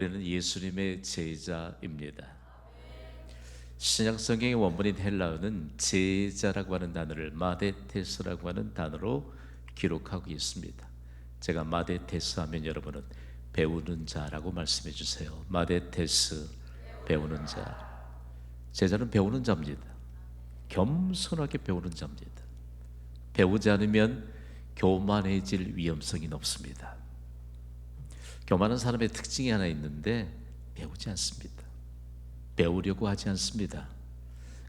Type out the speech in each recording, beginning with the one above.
우리는 예수님의 제자입니다. 신약 성경의 원문인 헬라어는 제자라고 하는 단어를 마데테스라고 하는 단어로 기록하고 있습니다. 제가 마데테스 하면 여러분은 배우는 자라고 말씀해 주세요. 마데테스, 배우는 자. 제자는 배우는 자입니다. 겸손하게 배우는 자입니다. 배우지 않으면 교만해질 위험성이 높습니다. 교만한 사람의 특징이 하나 있는데 배우지 않습니다. 배우려고 하지 않습니다.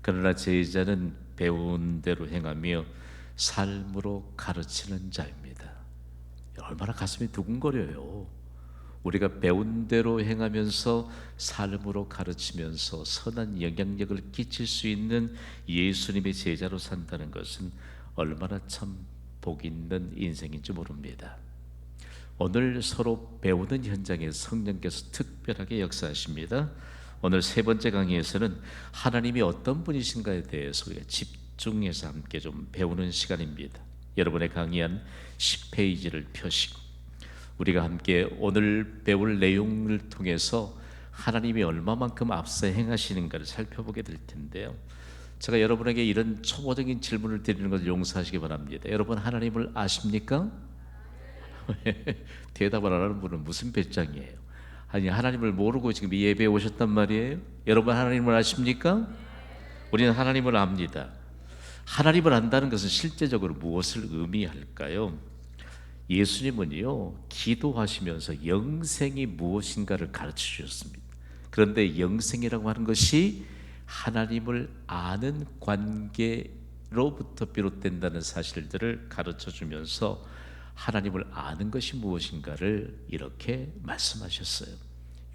그러나 제자는 배운 대로 행하며 삶으로 가르치는 자입니다. 얼마나 가슴이 두근거려요. 우리가 배운 대로 행하면서 삶으로 가르치면서 선한 영향력을 끼칠 수 있는 예수님의 제자로 산다는 것은 얼마나 참 복 있는 인생인지 모릅니다. 오늘 서로 배우는 현장에 성령께서 특별하게 역사하십니다. 오늘 세 번째 강의에서는 하나님이 어떤 분이신가에 대해서 우리가 집중해서 함께 좀 배우는 시간입니다. 여러분의 강의한 10페이지를 펴시고 우리가 함께 오늘 배울 내용을 통해서 하나님이 얼마만큼 앞서 행하시는가를 살펴보게 될 텐데요. 제가 여러분에게 이런 초보적인 질문을 드리는 것을 용서하시기 바랍니다. 여러분 하나님을 아십니까? 대답을 안 하는 분은 무슨 배짱이에요? 아니, 하나님을 모르고 지금 이 예배에 오셨단 말이에요? 여러분 하나님을 아십니까? 우리는 하나님을 압니다. 하나님을 안다는 것은 실제적으로 무엇을 의미할까요? 예수님은요, 기도하시면서 영생이 무엇인가를 가르쳐 주셨습니다. 그런데 영생이라고 하는 것이 하나님을 아는 관계로부터 비롯된다는 사실들을 가르쳐 주면서 하나님을 아는 것이 무엇인가를 이렇게 말씀하셨어요.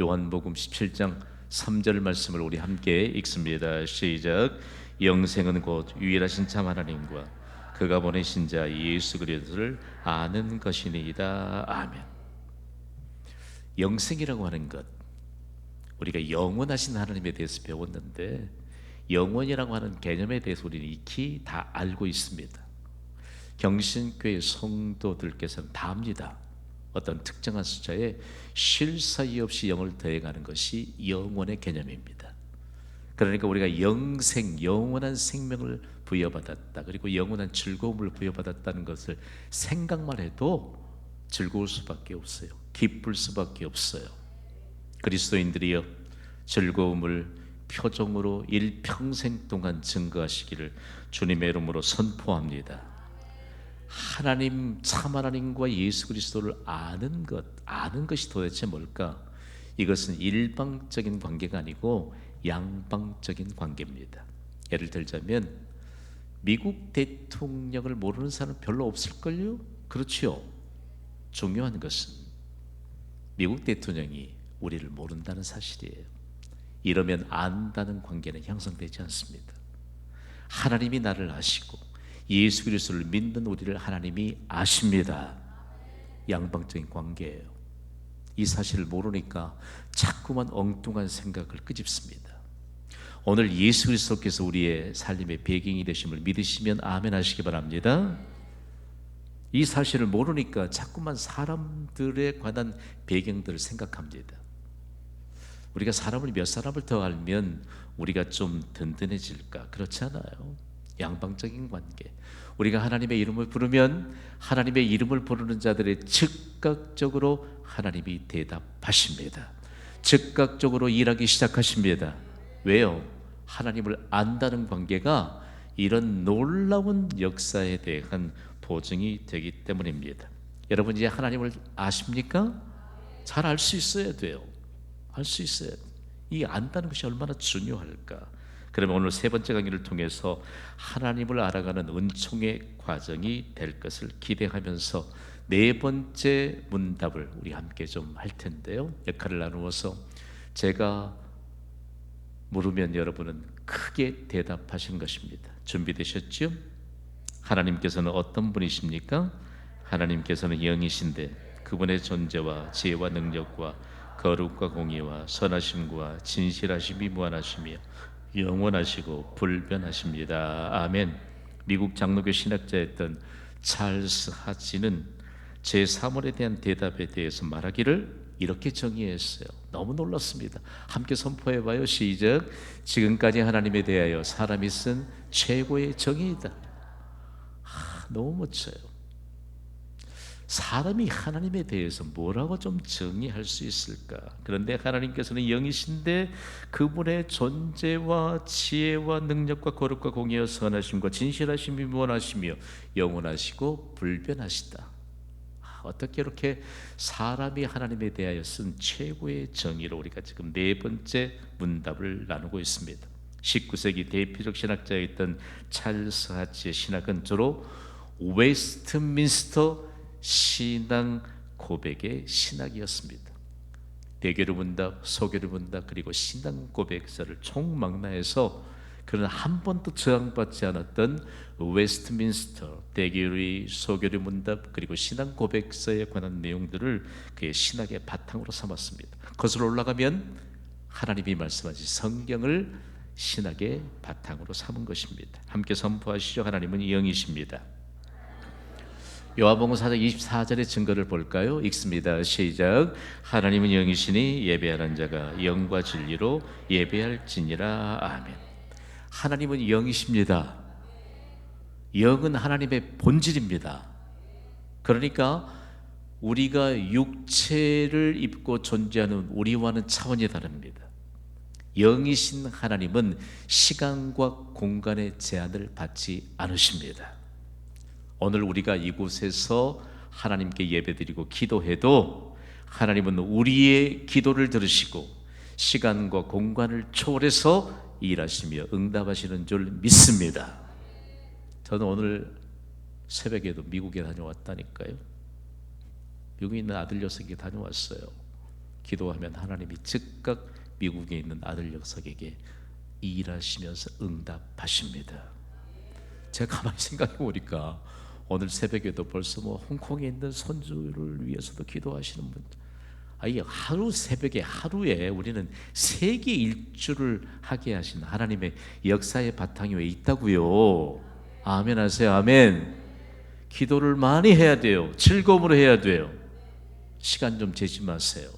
요한복음 17장 3절 말씀을 우리 함께 읽습니다. 시작. 영생은 곧 유일하신 참 하나님과 그가 보내신 자 예수 그리스도를 아는 것이니이다. 아멘. 영생이라고 하는 것, 우리가 영원하신 하나님에 대해서 배웠는데 영원이라고 하는 개념에 대해서 우리는 익히 다 알고 있습니다. 경신교회 성도들께서는 다 압니다. 어떤 특정한 숫자에 쉴 사이 없이 영을 더해가는 것이 영원의 개념입니다. 그러니까 우리가 영생, 영원한 생명을 부여받았다, 그리고 영원한 즐거움을 부여받았다는 것을 생각만 해도 즐거울 수밖에 없어요. 기쁠 수밖에 없어요. 그리스도인들이여 즐거움을 표정으로 일평생 동안 증거하시기를 주님의 이름으로 선포합니다. 하나님, 참 하나님과 예수 그리스도를 아는 것이 도대체 뭘까? 이것은 일방적인 관계가 아니고 양방적인 관계입니다. 예를 들자면 미국 대통령을 모르는 사람 별로 없을걸요? 그렇죠. 중요한 것은 미국 대통령이 우리를 모른다는 사실이에요. 이러면 안다는 관계는 형성되지 않습니다. 하나님이 나를 아시고 예수 그리스도를 믿는 우리를 하나님이 아십니다. 양방적인 관계예요. 이 사실을 모르니까 자꾸만 엉뚱한 생각을 끄집습니다. 오늘 예수 그리스도께서 우리의 삶의 배경이 되심을 믿으시면 아멘 하시기 바랍니다. 이 사실을 모르니까 자꾸만 사람들에 관한 배경들을 생각합니다. 우리가 사람을 몇 사람을 더 알면 우리가 좀 든든해질까? 그렇지 않아요. 양방적인 관계. 우리가 하나님의 이름을 부르면 하나님의 이름을 부르는 자들의 즉각적으로 하나님이 대답하십니다. 즉각적으로 일하기 시작하십니다. 왜요? 하나님을 안다는 관계가 이런 놀라운 역사에 대한 보증이 되기 때문입니다. 여러분 이제 하나님을 아십니까? 잘 알 수 있어야 돼요. 알 수 있어요. 이 안다는 것이 얼마나 중요할까? 그러면 오늘 세 번째 강의를 통해서 하나님을 알아가는 은총의 과정이 될 것을 기대하면서 네 번째 문답을 우리 함께 좀 할 텐데요. 역할을 나누어서 제가 물으면 여러분은 크게 대답하시는 것입니다. 준비되셨죠? 하나님께서는 어떤 분이십니까? 하나님께서는 영이신데 그분의 존재와 지혜와 능력과 거룩과 공의와 선하심과 진실하심이 무한하시며 영원하시고 불변하십니다. 아멘. 미국 장로교 신학자였던 찰스 하치는 제3월에 대한 대답에 대해서 말하기를 이렇게 정의했어요. 너무 놀랐습니다. 함께 선포해봐요. 시작. 지금까지 하나님에 대하여 사람이 쓴 최고의 정의이다. 너무 멋져요. 사람이 하나님에 대해서 뭐라고 좀 정의할 수 있을까? 그런데 하나님께서는 영이신데 그분의 존재와 지혜와 능력과 거룩과 공의와 선하심과 진실하심이 무한하시며 영원하시고 불변하시다. 어떻게 이렇게 사람이 하나님에 대하여 쓴 최고의 정의로 우리가 지금 네 번째 문답을 나누고 있습니다. 19세기 대표적 신학자였던 찰스 하치의 신학은 주로 웨스트민스터 신앙 고백의 신학이었습니다. 대교류 문답, 소교류 문답, 그리고 신앙 고백서를 총망라해서 그는 한 번도 저항받지 않았던 웨스트민스터 대교류, 소교류 문답, 그리고 신앙 고백서에 관한 내용들을 그의 신학의 바탕으로 삼았습니다. 거슬러 올라가면 하나님이 말씀하신 성경을 신학의 바탕으로 삼은 것입니다. 함께 선포하시죠. 하나님은 영이십니다. 요한복음 4장 24절의 증거를 볼까요? 읽습니다. 시작. 하나님은 영이시니 예배하는 자가 영과 진리로 예배할지니라. 아멘. 하나님은 영이십니다. 영은 하나님의 본질입니다. 그러니까 우리가 육체를 입고 존재하는 우리와는 차원이 다릅니다. 영이신 하나님은 시간과 공간의 제한을 받지 않으십니다. 오늘 우리가 이곳에서 하나님께 예배드리고 기도해도 하나님은 우리의 기도를 들으시고 시간과 공간을 초월해서 일하시며 응답하시는 줄 믿습니다. 저는 오늘 새벽에도 미국에 다녀왔다니까요. 미국에 있는 아들 녀석에게 다녀왔어요. 기도하면 하나님이 즉각 미국에 있는 아들 녀석에게 일하시면서 응답하십니다. 제가 가만히 생각해 보니까 오늘 새벽에도 벌써 홍콩에 있는 손주를 위해서도 기도하시는 분들, 이 하루 새벽에 하루에 우리는 세계 일주를 하게 하신 하나님의 역사의 바탕이 왜 있다고요? 아멘 하세요. 아멘. 기도를 많이 해야 돼요. 즐거움으로 해야 돼요. 시간 좀 재지 마세요.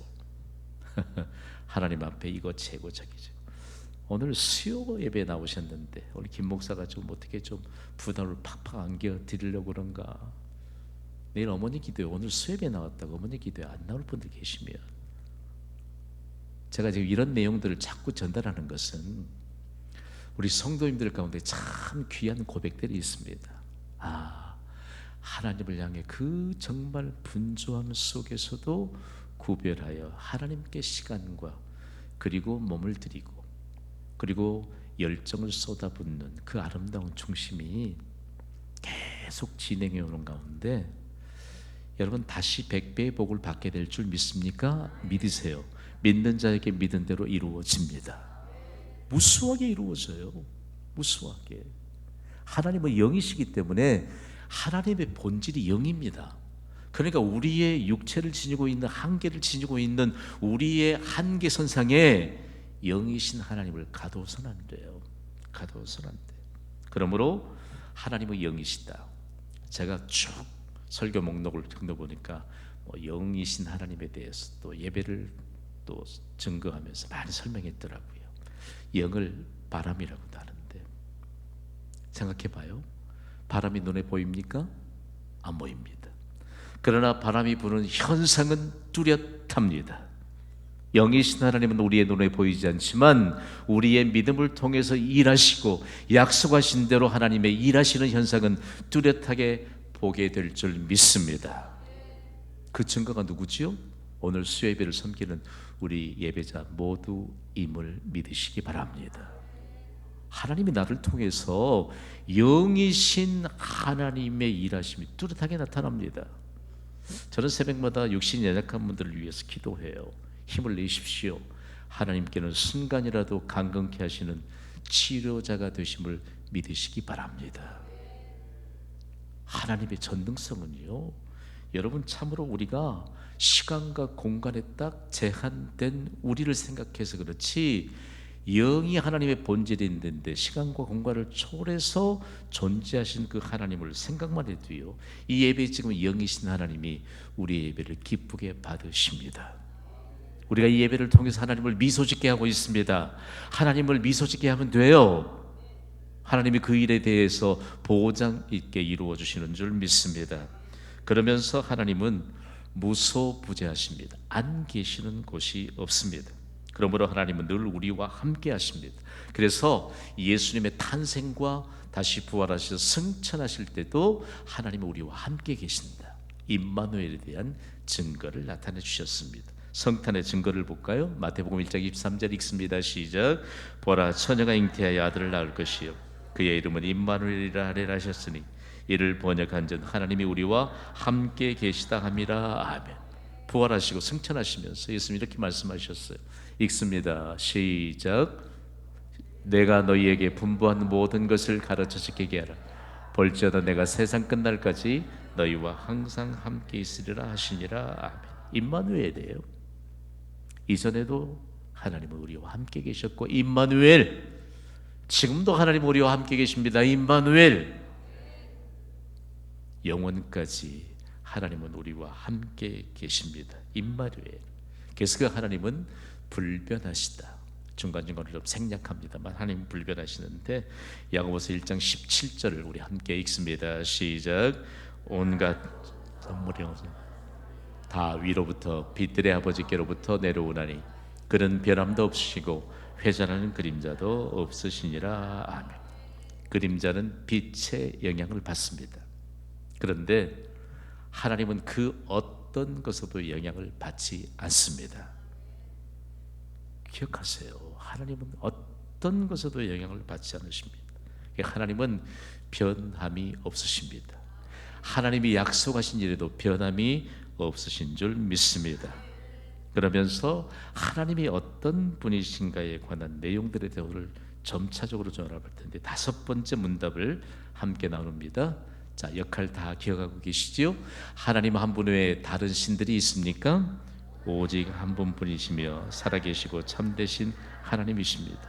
하나님 앞에 이거 최고적이죠. 오늘 수요 예배 나오셨는데 우리 김 목사가 좀 어떻게 좀 부담을 팍팍 안겨 드리려고 그런가? 내일 어머니 기도에 오늘 수요 예배 나왔다고 어머니 기도에 안 나올 분들 계시면, 제가 지금 이런 내용들을 자꾸 전달하는 것은 우리 성도님들 가운데 참 귀한 고백들이 있습니다. 하나님을 향해 그 정말 분주함 속에서도 구별하여 하나님께 시간과 그리고 몸을 드리고 그리고 열정을 쏟아붓는 그 아름다운 중심이 계속 진행해 오는 가운데 여러분 다시 100배의 복을 받게 될 줄 믿습니까? 믿으세요. 믿는 자에게 믿은 대로 이루어집니다. 무수하게 이루어져요. 무수하게. 하나님은 영이시기 때문에 하나님의 본질이 영입니다. 그러니까 우리의 육체를 지니고 있는 한계를 지니고 있는 우리의 한계선상에 영이신 하나님을 가둬서는 안 돼요. 가둬서는 안 돼요. 그러므로 하나님은 영이시다. 제가 쭉 설교 목록을 읽어보니까 영이신 하나님에 대해서 또 예배를 또 증거하면서 많이 설명했더라고요. 영을 바람이라고도 하는데, 생각해봐요. 바람이 눈에 보입니까? 안 보입니다. 그러나 바람이 부는 현상은 뚜렷합니다. 영이신 하나님은 우리의 눈에 보이지 않지만 우리의 믿음을 통해서 일하시고 약속하신 대로 하나님의 일하시는 현상은 뚜렷하게 보게 될 줄 믿습니다. 그 증거가 누구지요? 오늘 수요예배를 섬기는 우리 예배자 모두임을 믿으시기 바랍니다. 하나님이 나를 통해서 영이신 하나님의 일하심이 뚜렷하게 나타납니다. 저는 새벽마다 육신이 연약한 분들을 위해서 기도해요. 힘을 내십시오. 하나님께는 순간이라도 강건케 하시는 치료자가 되심을 믿으시기 바랍니다. 하나님의 전능성은요, 여러분 참으로 우리가 시간과 공간에 딱 제한된 우리를 생각해서 그렇지, 영이 하나님의 본질이 있는데 시간과 공간을 초월해서 존재하신 그 하나님을 생각만 해도요, 이 예배에 지금 영이신 하나님이 우리의 예배를 기쁘게 받으십니다. 우리가 이 예배를 통해서 하나님을 미소짓게 하고 있습니다. 하나님을 미소짓게 하면 돼요. 하나님이 그 일에 대해서 보장 있게 이루어 주시는 줄 믿습니다. 그러면서 하나님은 무소부재하십니다. 안 계시는 곳이 없습니다. 그러므로 하나님은 늘 우리와 함께 하십니다. 그래서 예수님의 탄생과 다시 부활하셔서 승천하실 때도 하나님은 우리와 함께 계신다. 임마누엘에 대한 증거를 나타내 주셨습니다. 성탄의 증거를 볼까요? 마태복음 1장 23절 읽습니다. 시작. 보라, 처녀가 잉태하여 아들을 낳을 것이요 그의 이름은 임마누엘이라 하리라 하셨으니 이를 번역한즉 하나님이 우리와 함께 계시다 함이라. 아멘. 부활하시고 승천하시면서 예수님이 이렇게 말씀하셨어요. 읽습니다. 시작. 내가 너희에게 분부한 모든 것을 가르쳐 지키게 하라. 볼지어다 내가 세상 끝날까지 너희와 항상 함께 있으리라 하시니라. 아멘. 임마누엘이에요. 이전에도 하나님은 우리와 함께 계셨고 임마누엘, 지금도 하나님 우리와 함께 계십니다. 임마누엘, 영원까지 하나님은 우리와 함께 계십니다. 임마누엘. 그래서 그 하나님은 불변하시다. 중간중간으로 좀 생략합니다만 하나님 불변하시는데, 야고보서 1장 17절을 우리 함께 읽습니다. 시작. 온갖 선물이 다 위로부터 빛들의 아버지께로부터 내려오나니 그는 변함도 없으시고 회전하는 그림자도 없으시니라. 아멘. 그림자는 빛의 영향을 받습니다. 그런데 하나님은 그 어떤 것에도 영향을 받지 않습니다. 기억하세요. 하나님은 어떤 것에도 영향을 받지 않으십니다. 하나님은 변함이 없으십니다. 하나님이 약속하신 일에도 변함이 없으신 줄 믿습니다. 그러면서 하나님이 어떤 분이신가에 관한 내용들에 대해 오늘 점차적으로 좀 알아볼 텐데, 5번째 문답을 함께 나눕니다. 자, 역할 다 기억하고 계시지요? 하나님 한 분 외에 다른 신들이 있습니까? 오직 한 분뿐이시며 살아계시고 참되신 하나님이십니다.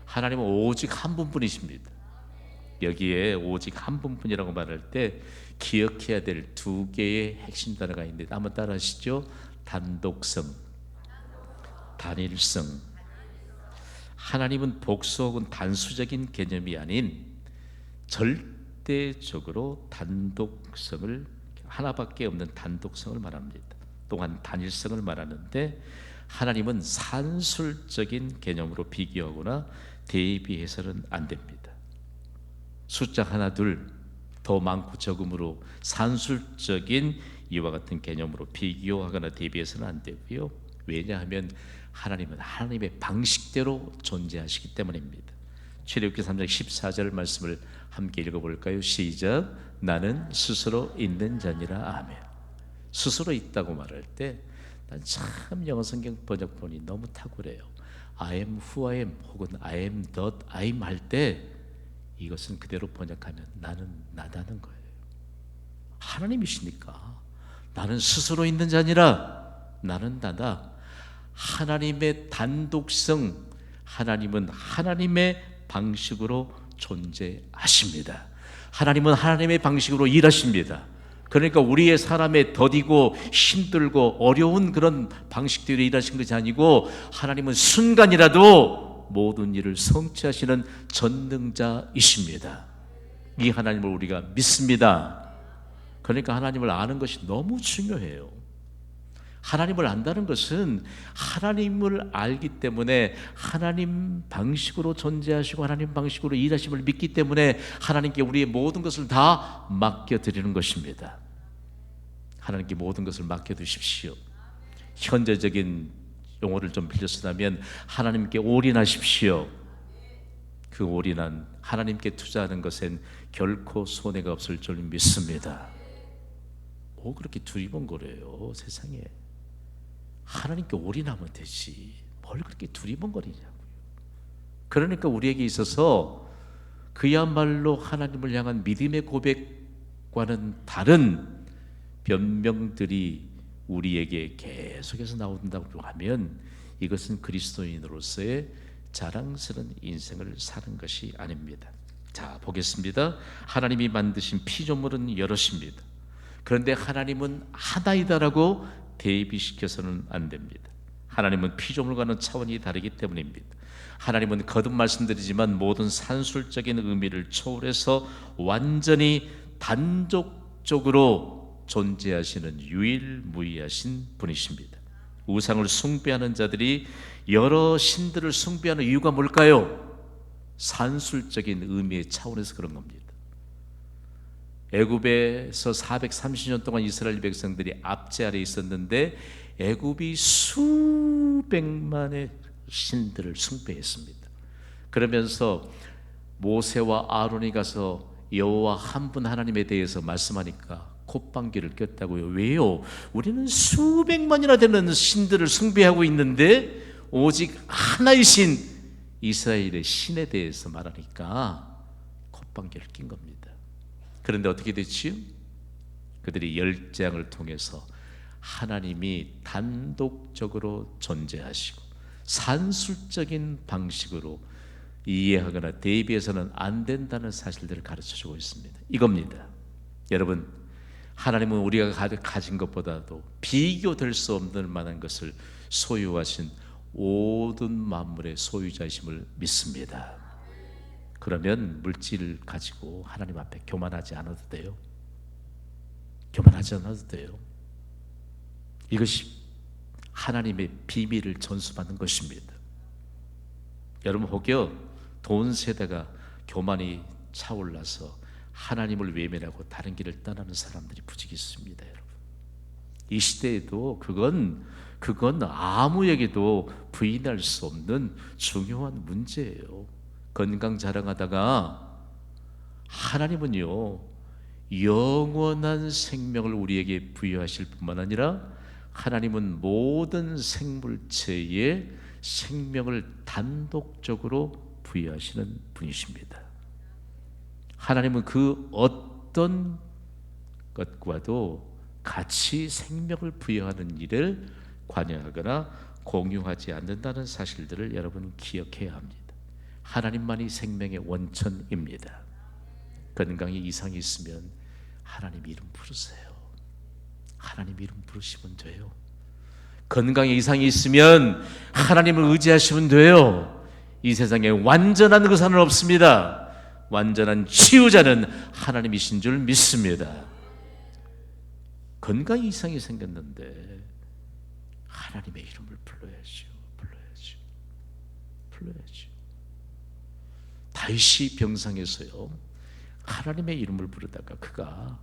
하나님은 오직 한 분뿐이십니다. 여기에 오직 한 분뿐이라고 말할 때 기억해야 될 2개의 핵심 단어가 있는데 한번 따라하시죠. 단독성, 단일성. 하나님은 복수 혹은 단수적인 개념이 아닌 절대적으로 단독성을, 하나밖에 없는 단독성을 말합니다. 또한 단일성을 말하는데, 하나님은 산술적인 개념으로 비교하거나 대비해서는 안 됩니다. 숫자 하나 둘 더 많고 적음으로 산술적인 이와 같은 개념으로 비교하거나 대비해서는 안 되고요. 왜냐하면 하나님은 하나님의 방식대로 존재하시기 때문입니다. 출애굽기 3장 14절 말씀을 함께 읽어볼까요? 시작. 나는 스스로 있는 자니라. 아멘. 스스로 있다고 말할 때 난 참 영어 성경 번역본이 너무 탁월해요. I am who I am 혹은 I am that I am 할 때 이것은 그대로 번역하면 나는 나다는 거예요. 하나님이시니까 나는 스스로 있는 자니라. 나는 나다. 하나님의 단독성, 하나님은 하나님의 방식으로 존재하십니다. 하나님은 하나님의 방식으로 일하십니다. 그러니까 우리의 사람의 더디고 힘들고 어려운 그런 방식대로 일하신 것이 아니고, 하나님은 순간이라도 모든 일을 성취하시는 전능자이십니다. 이 하나님을 우리가 믿습니다. 그러니까 하나님을 아는 것이 너무 중요해요. 하나님을 안다는 것은 하나님을 알기 때문에 하나님 방식으로 존재하시고 하나님 방식으로 일하심을 믿기 때문에 하나님께 우리의 모든 것을 다 맡겨드리는 것입니다. 하나님께 모든 것을 맡겨두십시오. 현재적인 용어를 좀 빌려쓰다면 하나님께 올인하십시오. 그 올인한 하나님께 투자하는 것엔 결코 손해가 없을 줄 믿습니다. 뭐 그렇게 두리번거려요 세상에. 하나님께 올인하면 되지 뭘 그렇게 두리번거리냐고요. 그러니까 우리에게 있어서 그야말로 하나님을 향한 믿음의 고백과는 다른 변명들이 우리에게 계속해서 나온다고 하면 이것은 그리스도인으로서의 자랑스러운 인생을 사는 것이 아닙니다. 자, 보겠습니다. 하나님이 만드신 피조물은 여럿입니다. 그런데 하나님은 하나이다라고 대비시켜서는 안 됩니다. 하나님은 피조물과는 차원이 다르기 때문입니다. 하나님은 거듭 말씀드리지만 모든 산술적인 의미를 초월해서 완전히 단독적으로 존재하시는 유일무이하신 분이십니다. 우상을 숭배하는 자들이 여러 신들을 숭배하는 이유가 뭘까요? 산술적인 의미의 차원에서 그런 겁니다. 애굽에서 430년 동안 이스라엘 백성들이 압제 아래 있었는데 애굽이 수백만의 신들을 숭배했습니다. 그러면서 모세와 아론이 가서 여호와 한 분 하나님에 대해서 말씀하니까 콧방귀를 꼈다고요. 왜요? 우리는 수백만이나 되는 신들을 숭배하고 있는데 오직 하나의 신, 이스라엘의 신에 대해서 말하니까 콧방귀를 낀 겁니다. 그런데 어떻게 됐지요? 그들이 열장을 통해서 하나님이 단독적으로 존재하시고 산술적인 방식으로 이해하거나 대비해서는 안 된다는 사실들을 가르쳐주고 있습니다. 이겁니다. 여러분, 하나님은 우리가 가진 것보다도 비교될 수 없는 만한 것을 소유하신 모든 만물의 소유자이심을 믿습니다. 그러면 물질을 가지고 하나님 앞에 교만하지 않아도 돼요. 교만하지 않아도 돼요. 이것이 하나님의 비밀을 전수받는 것입니다. 여러분, 혹여 돈 세대가 교만이 차올라서 하나님을 외면하고 다른 길을 떠나는 사람들이 부지기 있습니다. 여러분, 이 시대에도 그건 아무에게도 부인할 수 없는 중요한 문제예요. 건강 자랑하다가 하나님은요, 영원한 생명을 우리에게 부여하실 뿐만 아니라 하나님은 모든 생물체에 생명을 단독적으로 부여하시는 분이십니다. 하나님은 그 어떤 것과도 같이 생명을 부여하는 일을 관여하거나 공유하지 않는다는 사실들을 여러분 기억해야 합니다. 하나님만이 생명의 원천입니다. 건강에 이상이 있으면 하나님 이름 부르세요. 하나님 이름 부르시면 돼요. 건강에 이상이 있으면 하나님을 의지하시면 돼요. 이 세상에 완전한 의사는 없습니다. 완전한 치유자는 하나님이신 줄 믿습니다. 건강에 이상이 생겼는데 하나님의 이름을 불러야죠. 다윗이 병상에서요, 하나님의 이름을 부르다가 그가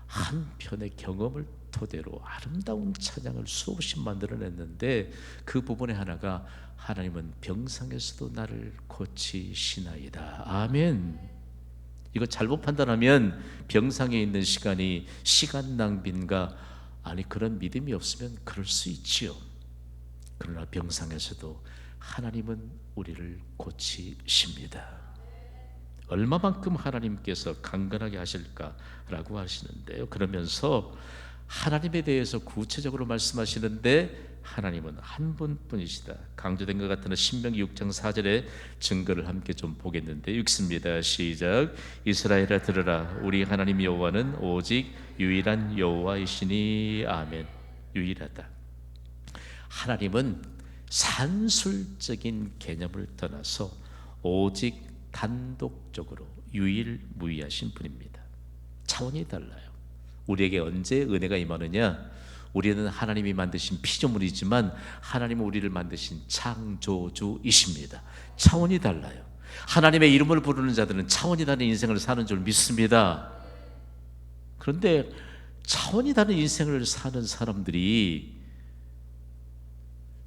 한편의 경험을 토대로 아름다운 찬양을 수없이 만들어냈는데 그 부분에 하나가 하나님은 병상에서도 나를 고치시나이다. 아멘. 이거 잘못 판단하면 병상에 있는 시간이 시간 낭비인가, 아니 그런 믿음이 없으면 그럴 수 있지요. 그러나 병상에서도 하나님은 우리를 고치십니다. 얼마만큼 하나님께서 강건하게 하실까라고 하시는데요, 그러면서 하나님에 대해서 구체적으로 말씀하시는데 하나님은 한 분뿐이시다. 강조된 것 같은 신명기 6장 4절의 증거를 함께 좀 보겠는데, 읽습니다. 시작. 이스라엘아 들으라, 우리 하나님 여호와는 오직 유일한 여호와이시니. 아멘. 유일하다. 하나님은 산술적인 개념을 떠나서 오직 단독적으로 유일무이하신 분입니다. 차원이 달라요. 우리에게 언제 은혜가 임하느냐? 우리는 하나님이 만드신 피조물이지만 하나님은 우리를 만드신 창조주이십니다. 차원이 달라요. 하나님의 이름을 부르는 자들은 차원이 다른 인생을 사는 줄 믿습니다. 그런데 차원이 다른 인생을 사는 사람들이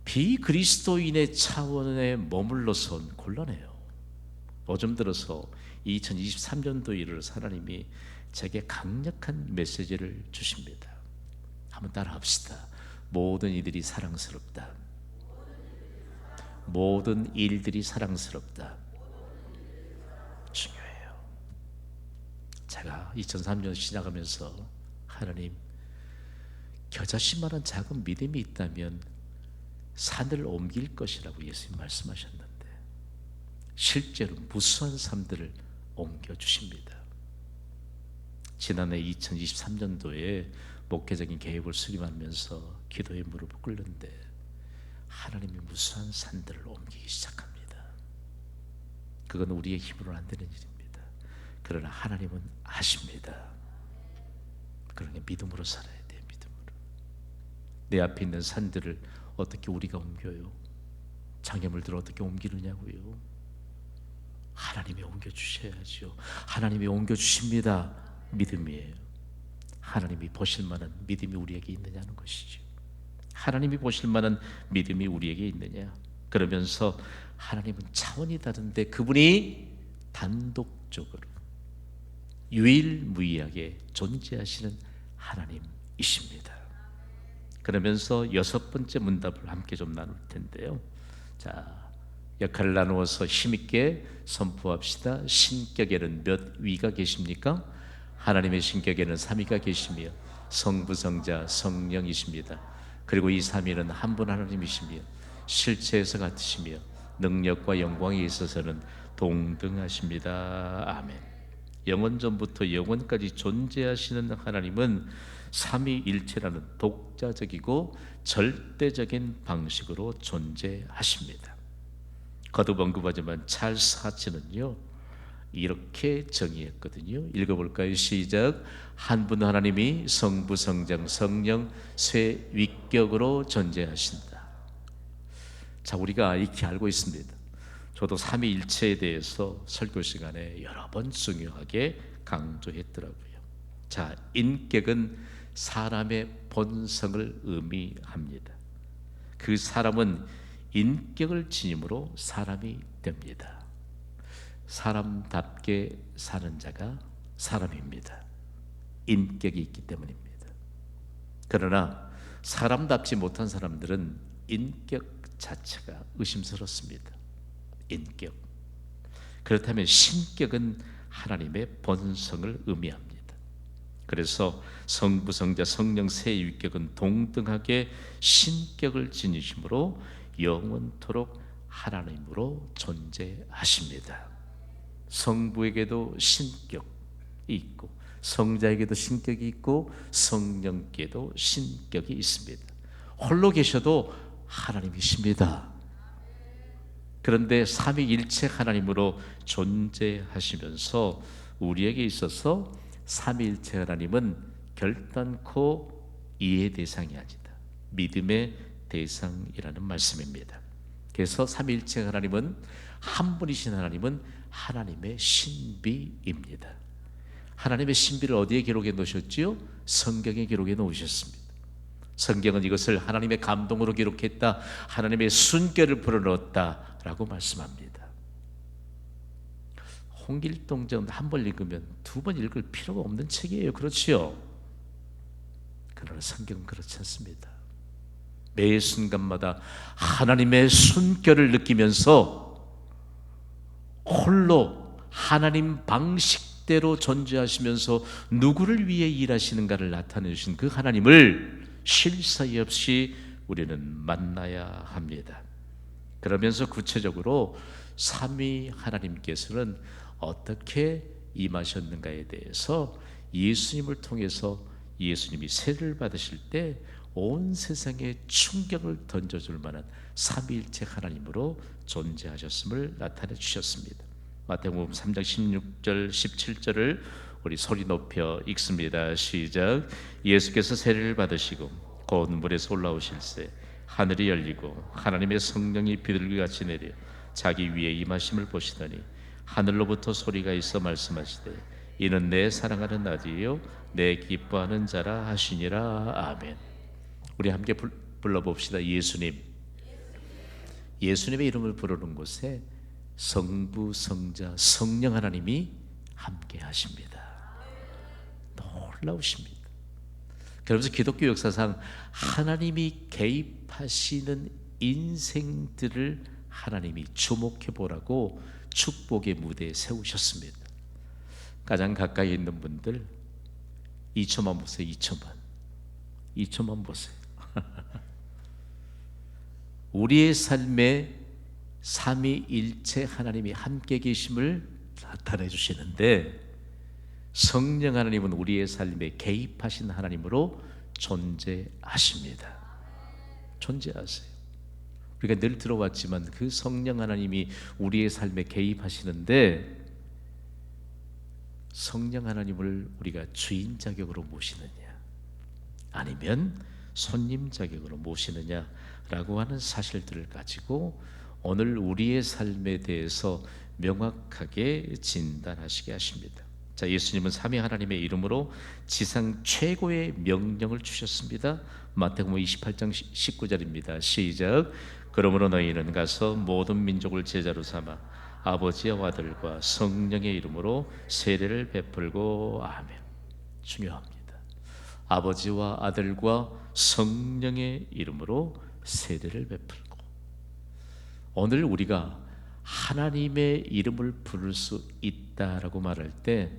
비그리스도인의 차원에 머물러선 곤란해요. 요즘 들어서 2023년도에 이르러서 하나님이 제게 강력한 메시지를 주십니다. 한번 따라합시다. 모든 이들이 사랑스럽다. 모든 일들이 사랑스럽다. 중요해요. 제가 2003년 시작하면서 하나님, 겨자씨만한 작은 믿음이 있다면 산을 옮길 것이라고 예수님 말씀하셨는데 실제로 무수한 삶들을 옮겨주십니다. 지난해 2023년도에 목회적인 계획을 수립하면서 기도의 무릎을 꿇는데 하나님이 무수한 산들을 옮기기 시작합니다. 그건 우리의 힘으로는 안 되는 일입니다. 그러나 하나님은 아십니다. 그러니 믿음으로 살아야 돼요. 믿음으로. 내 앞에 있는 산들을 어떻게 우리가 옮겨요? 장애물들을 어떻게 옮기느냐고요? 하나님이 옮겨주셔야죠. 하나님이 옮겨주십니다. 믿음이에요. 하나님이 보실 만한 믿음이 우리에게 있느냐는 것이죠. 하나님이 보실 만한 믿음이 우리에게 있느냐. 그러면서 하나님은 차원이 다른데 그분이 단독적으로 유일무이하게 존재하시는 하나님이십니다. 그러면서 여섯 번째 문답을 함께 좀 나눌 텐데요. 자, 역할을 나누어서 힘있게 선포합시다. 신격에는 몇 위가 계십니까? 하나님의 신격에는 3위가 계시며 성부, 성자, 성령이십니다. 그리고 이 3위는 한 분 하나님이시며 실체에서 같으시며 능력과 영광에 있어서는 동등하십니다. 아멘. 영원 전부터 영원까지 존재하시는 하나님은 삼위일체라는 독자적이고 절대적인 방식으로 존재하십니다. 거듭 언급하지만 찰스 하츠는요 이렇게 정의했거든요. 읽어볼까요? 시작. 한 분 하나님이 성부, 성장, 성령 세 위격으로 존재하신다. 자, 우리가 이렇게 알고 있습니다. 저도 삼위일체에 대해서 설교 시간에 여러 번 중요하게 강조했더라고요. 자, 인격은 사람의 본성을 의미합니다. 그 사람은 인격을 지님으로 사람이 됩니다. 사람답게 사는 자가 사람입니다. 인격이 있기 때문입니다. 그러나 사람답지 못한 사람들은 인격 자체가 의심스럽습니다. 인격. 그렇다면 신격은 하나님의 본성을 의미합니다. 그래서 성부, 성자, 성령 세 위격은 동등하게 신격을 지니심으로 영원토록 하나님으로 존재하십니다. 성부에게도 신격이 있고 성자에게도 신격이 있고 성령께도 신격이 있습니다. 홀로 계셔도 하나님이십니다. 그런데 삼위일체 하나님으로 존재하시면서 우리에게 있어서 삼위일체 하나님은 결단코 이해 대상이 아니다. 믿음의 대상이라는 말씀입니다. 그래서 삼위일체 하나님은 한 분이신 하나님은 하나님의 신비입니다. 하나님의 신비를 어디에 기록해 놓으셨지요? 성경에 기록해 놓으셨습니다. 성경은 이것을 하나님의 감동으로 기록했다, 하나님의 순결을 불어넣었다 라고 말씀합니다. 홍길동전 한 번 읽으면 두 번 읽을 필요가 없는 책이에요. 그렇지요? 그러나 성경은 그렇지 않습니다. 매 순간마다 하나님의 순결을 느끼면서 홀로 하나님 방식대로 존재하시면서 누구를 위해 일하시는가를 나타내주신 그 하나님을 쉴 사이 없이 우리는 만나야 합니다. 그러면서 구체적으로 삼위 하나님께서는 어떻게 임하셨는가에 대해서 예수님을 통해서 예수님이 세례를 받으실 때 온 세상에 충격을 던져줄 만한 삼위일체 하나님으로 존재하셨음을 나타내 주셨습니다. 마태복음 3장 16절 17절을 우리 소리 높여 읽습니다. 시작. 예수께서 세례를 받으시고 곧 물에서 올라오실새 하늘이 열리고 하나님의 성령이 비둘기같이 내려 자기 위에 임하심을 보시더니 하늘로부터 소리가 있어 말씀하시되 이는 내 사랑하는 아들이요 내 기뻐하는 자라 하시니라. 아멘. 우리 함께 불러봅시다. 예수님. 예수님의 이름을 부르는 곳에 성부, 성자, 성령 하나님이 함께 하십니다. 놀라우십니다. 그러면서 기독교 역사상 하나님이 개입하시는 인생들을 하나님이 주목해 보라고 축복의 무대에 세우셨습니다. 가장 가까이 있는 분들 2초만 보세요. 2초만 보세요. 우리의 삶에 삼위일체 하나님이 함께 계심을 나타내 주시는데 성령 하나님은 우리의 삶에 개입하신 하나님으로 존재하십니다. 존재하세요. 우리가 늘 들어왔지만 그 성령 하나님이 우리의 삶에 개입하시는데 성령 하나님을 우리가 주인 자격으로 모시느냐 아니면 손님 자격으로 모시느냐라고 하는 사실들을 가지고 오늘 우리의 삶에 대해서 명확하게 진단하시게 하십니다. 자, 예수님은 삼위 하나님의 이름으로 지상 최고의 명령을 주셨습니다. 마태복음 28장 19절입니다. 시작. 그러므로 너희는 가서 모든 민족을 제자로 삼아 아버지와 아들과 성령의 이름으로 세례를 베풀고 아멘. 중요합니다. 아버지와 아들과 성령의 이름으로 세례를 베풀고, 오늘 우리가 하나님의 이름을 부를 수 있다라고 말할 때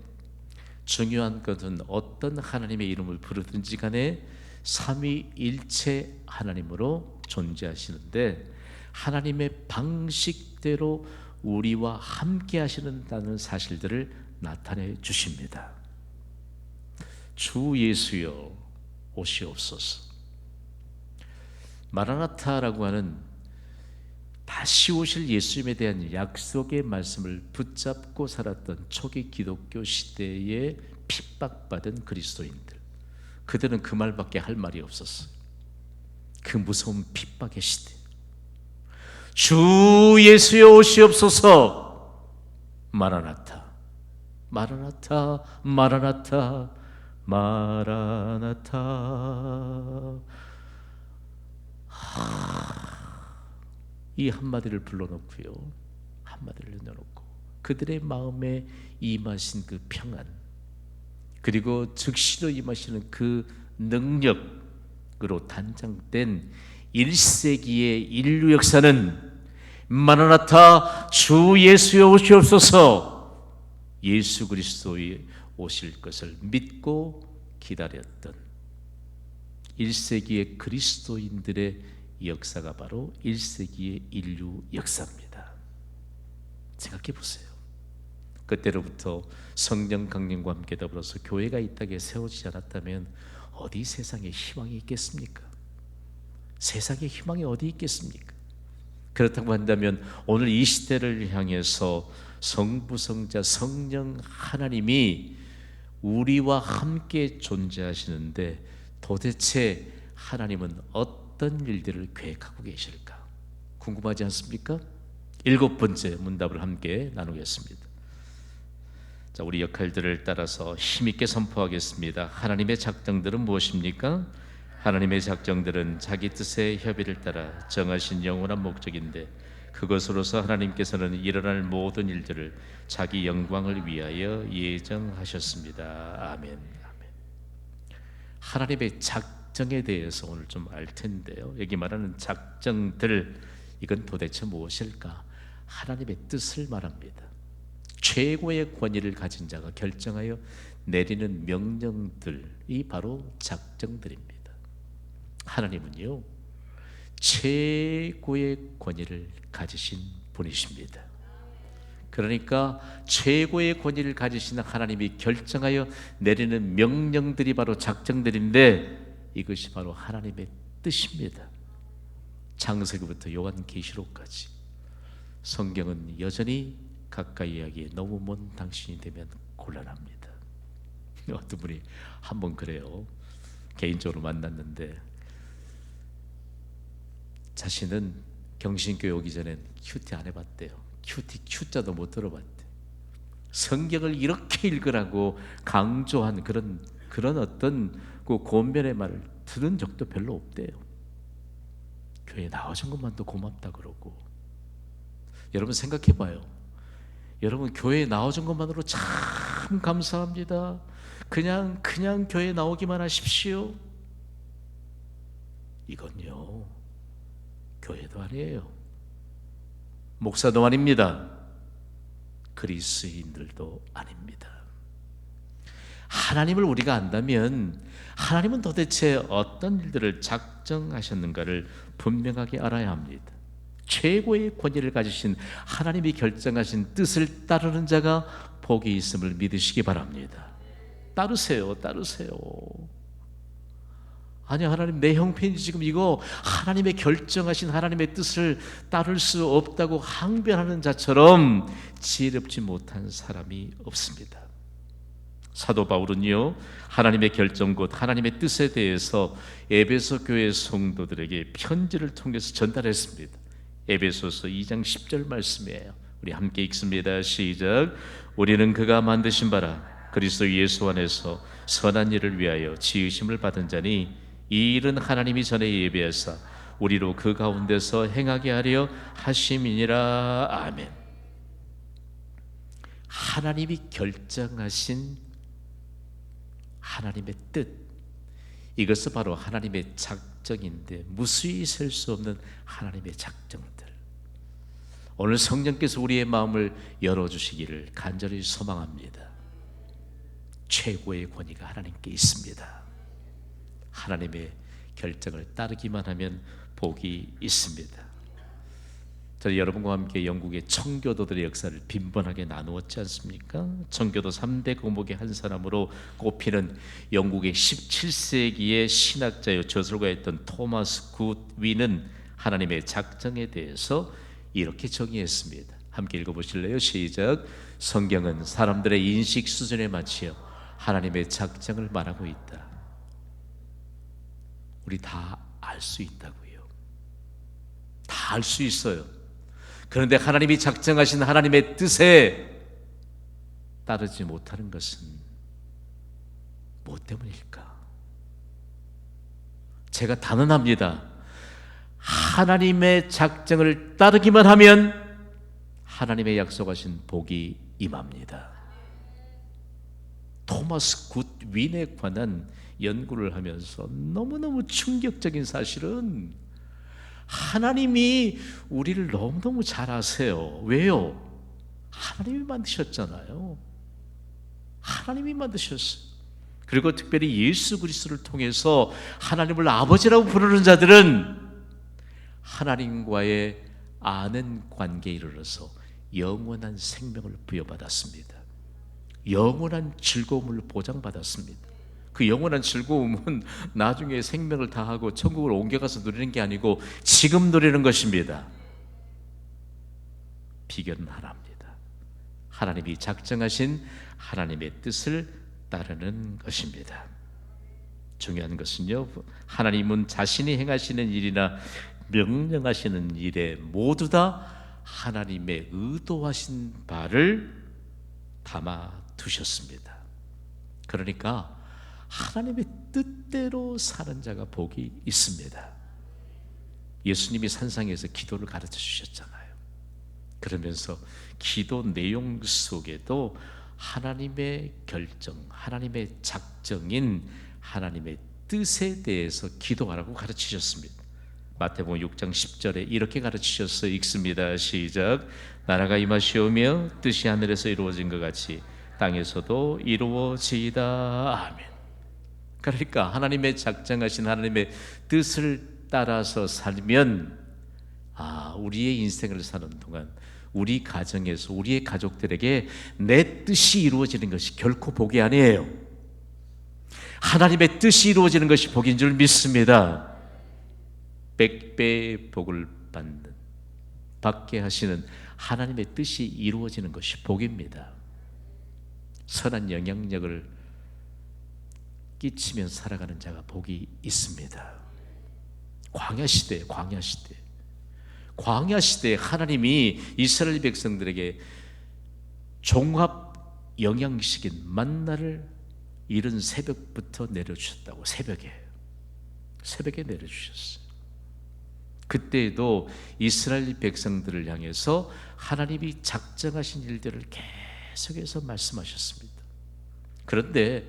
중요한 것은 어떤 하나님의 이름을 부르든지 간에 삼위일체 하나님으로 존재하시는데 하나님의 방식대로 우리와 함께 하시는다는 사실들을 나타내 주십니다. 주 예수여 오시옵소서. 마라나타라고 하는 다시 오실 예수님에 대한 약속의 말씀을 붙잡고 살았던 초기 기독교 시대에 핍박받은 그리스도인들, 그들은 그 말밖에 할 말이 없었어요. 그 무서운 핍박의 시대, 주 예수여 오시옵소서. 마라나타 마라나타 마라나타 마라나타. 이 한마디를 불러놓고요, 한마디를 내놓고 그들의 마음에 임하신 그 평안, 그리고 즉시로 임하시는 그 능력으로 단장된 1세기의 인류 역사는 마라나타 주 예수여 오시옵소서, 예수 그리스도의 오실 것을 믿고 기다렸던 1세기의 그리스도인들의 역사가 바로 1세기의 인류 역사입니다. 생각해 보세요. 그때로부터 성령 강림과 함께 더불어서 교회가 이 땅에 세워지지 않았다면 어디 세상에 희망이 있겠습니까? 세상에 희망이 어디 있겠습니까? 그렇다고 한다면 오늘 이 시대를 향해서 성부, 성자, 성령 하나님이 우리와 함께 존재하시는데 도대체 하나님은 어떤 일들을 계획하고 계실까? 궁금하지 않습니까? 7번째 문답을 함께 나누겠습니다. 자, 우리 역할들을 따라서 힘있게 선포하겠습니다. 하나님의 작정들은 무엇입니까? 하나님의 작정들은 자기 뜻의 협의를 따라 정하신 영원한 목적인데 그것으로서 하나님께서는 일어날 모든 일들을 자기 영광을 위하여 예정하셨습니다. 아멘. 아멘. 하나님의 작정에 대해서 오늘 좀 알 텐데요, 여기 말하는 작정들, 이건 도대체 무엇일까? 하나님의 뜻을 말합니다. 최고의 권위를 가진 자가 결정하여 내리는 명령들이 바로 작정들입니다. 하나님은요, 최고의 권위를 가지신 분이십니다. 그러니까 최고의 권위를 가지신 하나님이 결정하여 내리는 명령들이 바로 작정들인데 이것이 바로 하나님의 뜻입니다. 창세기부터 요한계시록까지 성경은 여전히 가까이 하기에 너무 먼 당신이 되면 곤란합니다. 어떤 분이 한번 그래요. 개인적으로 만났는데 자신은 경신교회 오기 전엔 큐티 안 해봤대요. 큐티 Q자도 못 들어봤대. 성경을 이렇게 읽으라고 강조한 그런 어떤 그 권면의 말을 들은 적도 별로 없대요. 교회 나와준 것만도 고맙다 그러고. 여러분 생각해봐요. 여러분 교회에 나와준 것만으로 참 감사합니다. 그냥 교회 나오기만 하십시오. 이건요, 교회도 아니에요. 목사도 아닙니다. 그리스도인들도 아닙니다. 하나님을 우리가 안다면 하나님은 도대체 어떤 일들을 작정하셨는가를 분명하게 알아야 합니다. 최고의 권위를 가지신 하나님이 결정하신 뜻을 따르는 자가 복이 있음을 믿으시기 바랍니다. 따르세요. 아니 하나님 내 형편이 지금 이거 하나님의 결정하신 하나님의 뜻을 따를 수 없다고 항변하는 자처럼 지혜롭지 못한 사람이 없습니다. 사도 바울은요 하나님의 결정 곧 하나님의 뜻에 대해서 에베소 교회 성도들에게 편지를 통해서 전달했습니다. 에베소서 2장 10절 말씀이에요. 우리 함께 읽습니다. 시작. 우리는 그가 만드신 바라 그리스도 예수 안에서 선한 일을 위하여 지으심을 받은 자니 이 일은 하나님이 전에 예비하사 우리로 그 가운데서 행하게 하려 하심이니라. 아멘. 하나님이 결정하신 하나님의 뜻, 이것은 바로 하나님의 작정인데 무수히 셀 수 없는 하나님의 작정들, 오늘 성령께서 우리의 마음을 열어주시기를 간절히 소망합니다. 최고의 권위가 하나님께 있습니다. 하나님의 결정을 따르기만 하면 복이 있습니다. 저는 여러분과 함께 영국의 청교도들의 역사를 빈번하게 나누었지 않습니까? 청교도 3대 거목의 한 사람으로 꼽히는 영국의 17세기의 신학자요 저술가였던 토마스 굿 윈은 하나님의 작정에 대해서 이렇게 정의했습니다. 함께 읽어보실래요? 시작. 성경은 사람들의 인식 수준에 맞추어 하나님의 작정을 말하고 있다. 우리 다 알 수 있다고요. 다 알 수 있어요. 그런데 하나님이 작정하신 하나님의 뜻에 따르지 못하는 것은 무엇 때문일까? 제가 단언합니다. 하나님의 작정을 따르기만 하면 하나님의 약속하신 복이 임합니다. 토마스 굿 윈에 관한 연구를 하면서 너무너무 충격적인 사실은 하나님이 우리를 너무너무 잘 아세요. 왜요? 하나님이 만드셨잖아요. 하나님이 만드셨어요. 그리고 특별히 예수 그리스도를 통해서 하나님을 아버지라고 부르는 자들은 하나님과의 아는 관계에 이르러서 영원한 생명을 부여받았습니다. 영원한 즐거움을 보장받았습니다. 그 영원한 즐거움은 나중에 생명을 다하고 천국을 옮겨가서 누리는 게 아니고 지금 누리는 것입니다. 비결은 하나입니다. 하나님이 작정하신 하나님의 뜻을 따르는 것입니다. 중요한 것은요, 하나님은 자신이 행하시는 일이나 명령하시는 일에 모두 다 하나님의 의도하신 바를 담아 두셨습니다. 그러니까 하나님의 뜻대로 사는 자가 복이 있습니다. 예수님이 산상에서 기도를 가르쳐 주셨잖아요. 그러면서 기도 내용 속에도 하나님의 결정, 하나님의 작정인 하나님의 뜻에 대해서 기도하라고 가르치셨습니다. 마태복음 6장 10절에 이렇게 가르치셨어요. 읽습니다. 시작. 나라가 임하시오며 뜻이 하늘에서 이루어진 것 같이 땅에서도 이루어지이다. 아멘. 그러니까 하나님의 작정하신 하나님의 뜻을 따라서 살면 우리의 인생을 사는 동안 우리 가정에서 우리의 가족들에게 내 뜻이 이루어지는 것이 결코 복이 아니에요. 하나님의 뜻이 이루어지는 것이 복인 줄 믿습니다. 100배의 복을 받게 하시는 하나님의 뜻이 이루어지는 것이 복입니다. 선한 영향력을 끼치면 살아가는 자가 복이 있습니다. 광야 시대에 하나님이 이스라엘 백성들에게 종합 영양식인 만나를 이른 새벽부터 내려주셨다고. 새벽에 내려주셨어요. 그때에도 이스라엘 백성들을 향해서 하나님이 작정하신 일들을 계속해서 말씀하셨습니다. 그런데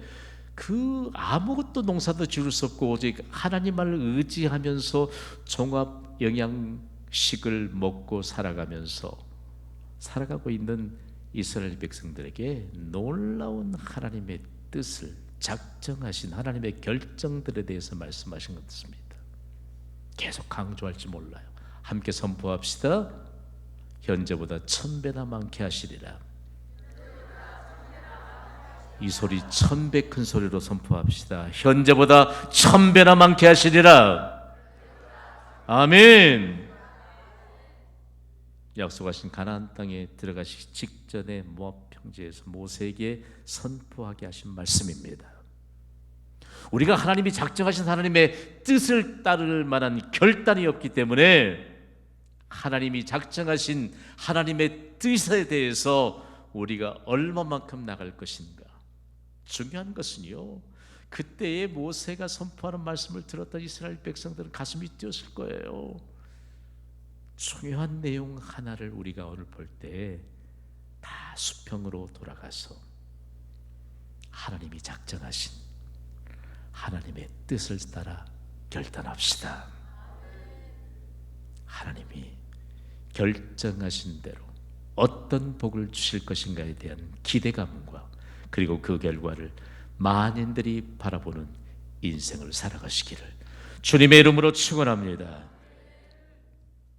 그 아무것도 농사도 지을 수 없고 오직 하나님을 의지하면서 종합 영양식을 먹고 살아가고 있는 이스라엘 백성들에게 놀라운 하나님의 뜻을 작정하신 하나님의 결정들에 대해서 말씀하신 것 같습니다. 계속 강조할지 몰라요. 함께 선포합시다. 현재보다 1000배나 많게 하시리라. 이 소리 1000배 큰 소리로 선포합시다. 현재보다 1000배나 많게 하시리라. 아멘. 약속하신 가나안 땅에 들어가시기 직전에 모압 평지에서 모세에게 선포하게 하신 말씀입니다. 우리가 하나님이 작정하신 하나님의 뜻을 따를 만한 결단이 없기 때문에 하나님이 작정하신 하나님의 뜻에 대해서 우리가 얼마만큼 나갈 것인가. 중요한 것은요, 그때의 모세가 선포하는 말씀을 들었던 이스라엘 백성들은 가슴이 뛰었을 거예요. 중요한 내용 하나를 우리가 오늘 볼 때 다 수평으로 돌아가서 하나님이 작정하신 하나님의 뜻을 따라 결단합시다. 하나님이 결정하신 대로 어떤 복을 주실 것인가에 대한 기대감과 그리고 그 결과를 만인들이 바라보는 인생을 살아가시기를 주님의 이름으로 축원합니다.